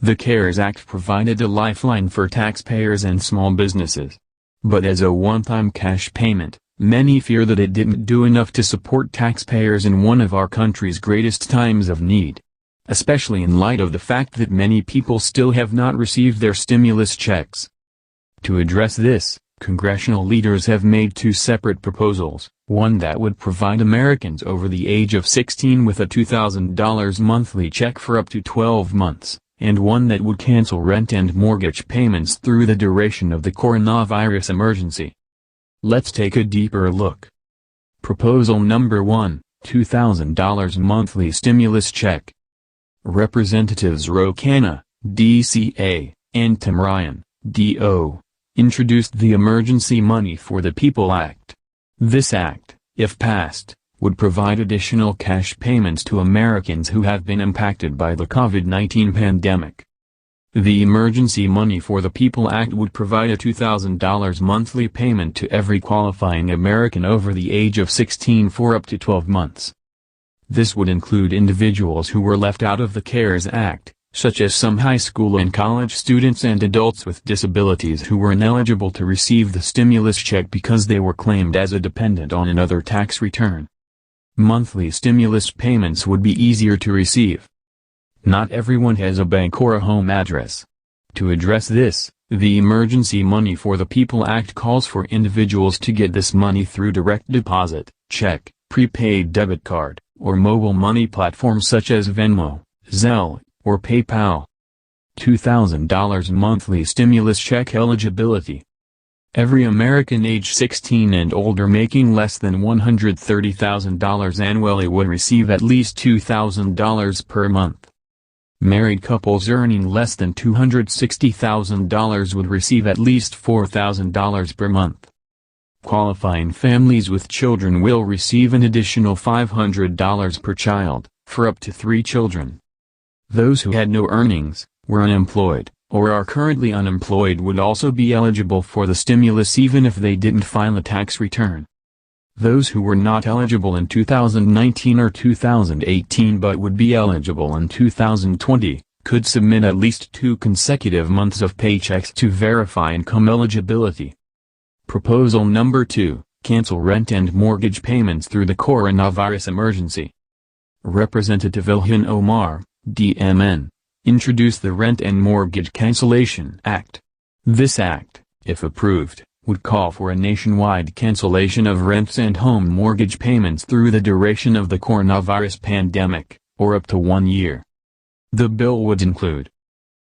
The CARES Act provided a lifeline for taxpayers and small businesses. But as a one-time cash payment, many fear that it didn't do enough to support taxpayers in one of our country's greatest times of need. Especially in light of the fact that many people still have not received their stimulus checks. To address this, congressional leaders have made two separate proposals, one that would provide Americans over the age of 16 with a $2,000 monthly check for up to 12 months, and one that would cancel rent and mortgage payments through the duration of the coronavirus emergency. Let's take a deeper look. Proposal number 1, $2,000 monthly stimulus check. Representatives Ro Khanna, DCA, and Tim Ryan, DO, introduced the Emergency Money for the People Act. This act, if passed, would provide additional cash payments to Americans who have been impacted by the COVID-19 pandemic. The Emergency Money for the People Act would provide a $2,000 monthly payment to every qualifying American over the age of 16 for up to 12 months. This would include individuals who were left out of the CARES Act, such as some high school and college students and adults with disabilities who were ineligible to receive the stimulus check because they were claimed as a dependent on another tax return. Monthly stimulus payments would be easier to receive. Not everyone has a bank or a home address. To address this, the Emergency Money for the People Act calls for individuals to get this money through direct deposit, check, prepaid debit card, or mobile money platforms such as Venmo, Zelle, or PayPal. $2,000 monthly stimulus check eligibility. Every American age 16 and older making less than $130,000 annually would receive at least $2,000 per month. Married couples earning less than $260,000 would receive at least $4,000 per month. Qualifying families with children will receive an additional $500 per child, for up to 3 children. Those who had no earnings, were unemployed, or are currently unemployed would also be eligible for the stimulus even if they didn't file a tax return. Those who were not eligible in 2019 or 2018 but would be eligible in 2020, could submit at least 2 consecutive months of paychecks to verify income eligibility. Proposal number 2, cancel rent and mortgage payments through the coronavirus emergency. Representative Ilhan Omar, DMN, introduced the Rent and Mortgage Cancellation Act. This act, if approved, would call for a nationwide cancellation of rents and home mortgage payments through the duration of the coronavirus pandemic, or up to 1 year. The bill would include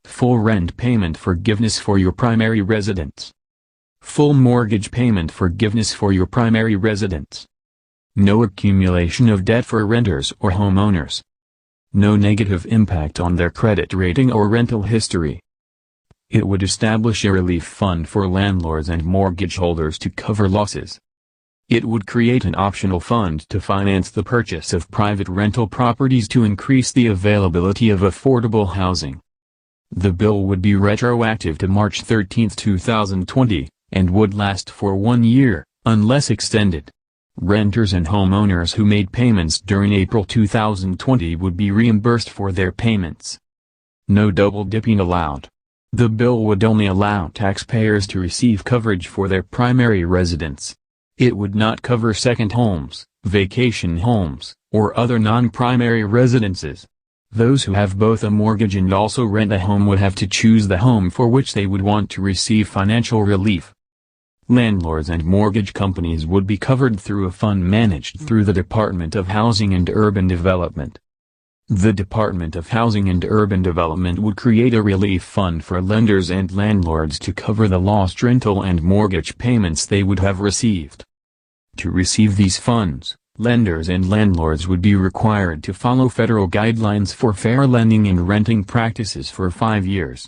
full rent payment forgiveness for your primary residence, full mortgage payment forgiveness for your primary residence, no accumulation of debt for renters or homeowners, no negative impact on their credit rating or rental history. It would establish a relief fund for landlords and mortgage holders to cover losses. It would create an optional fund to finance the purchase of private rental properties to increase the availability of affordable housing. The bill would be retroactive to March 13, 2020, and would last for 1 year, unless extended. Renters and homeowners who made payments during April 2020 would be reimbursed for their payments. No double dipping allowed. The bill would only allow taxpayers to receive coverage for their primary residence. It would not cover second homes, vacation homes, or other non-primary residences. Those who have both a mortgage and also rent a home would have to choose the home for which they would want to receive financial relief. Landlords and mortgage companies would be covered through a fund managed through the Department of Housing and Urban Development. The Department of Housing and Urban Development would create a relief fund for lenders and landlords to cover the lost rental and mortgage payments they would have received. To receive these funds, lenders and landlords would be required to follow federal guidelines for fair lending and renting practices for 5 years.